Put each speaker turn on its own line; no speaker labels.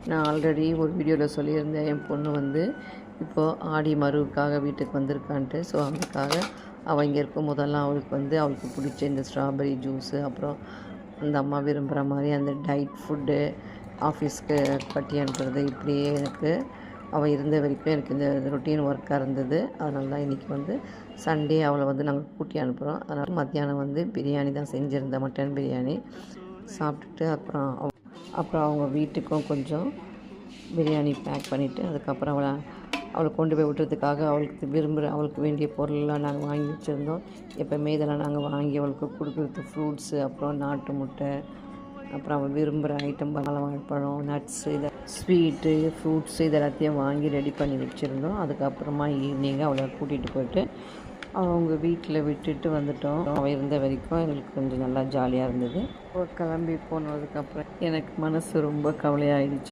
நான் ஆல்ரெடி ஒரு வீடியோவில் சொல்லியிருந்தேன், என் பொண்ணு வந்து இப்போது ஆடி மருவுக்காக வீட்டுக்கு வந்திருக்கான்ட்டு. ஸோ அதுக்காக அவள் இங்கே இருக்கும் போதெல்லாம் அவளுக்கு பிடிச்ச இந்த ஸ்ட்ராபெரி ஜூஸு, அப்புறம் அந்த அம்மா விரும்புகிற மாதிரி அந்த டயட் ஃபுட்டு, ஆஃபீஸ்க்கு கட்டி அனுப்புறது, இப்படியே எனக்கு அவள் இருந்த வரைக்கும் எனக்கு இந்த ரொட்டீன் ஒர்க்காக இருந்தது. அதனால தான் இன்றைக்கி வந்து சண்டே அவளை வந்து நாங்கள் கூட்டி அனுப்புகிறோம். அதனால் மத்தியானம் வந்து பிரியாணி தான் செஞ்சுருந்தேன், மட்டன் பிரியாணி சாப்பிட்டுட்டு அப்புறம் அவங்க வீட்டுக்கும் கொஞ்சம் பிரியாணி பேக் பண்ணிவிட்டு அதுக்கப்புறம் அவளை கொண்டு போய் விட்டுறதுக்காக அவளுக்கு வேண்டிய பொருளெலாம் நாங்கள் வாங்கி வச்சுருந்தோம். எப்போவுமே இதெல்லாம் நாங்கள் வாங்கி அவளுக்கு கொடுக்குறது ஃப்ரூட்ஸு, அப்புறம் நாட்டு முட்டை, அப்புறம் அவள் விரும்புகிற ஐட்டம் வாழைப்பழம், நட்ஸு, இதை ஸ்வீட்டு, ஃப்ரூட்ஸு இது எல்லாத்தையும் வாங்கி ரெடி பண்ணி வச்சுருந்தோம். அதுக்கப்புறமா ஈவினிங்காக அவளை கூட்டிகிட்டு போய்ட்டு அவங்க வீட்டில் விட்டுட்டு வந்துட்டோம். அவள் இருந்த வரைக்கும் எங்களுக்கு கொஞ்சம் நல்லா ஜாலியாக இருந்தது. கிளம்பி போனதுக்கப்புறம் எனக்கு மனசு ரொம்ப கவலையாகிடுச்சு.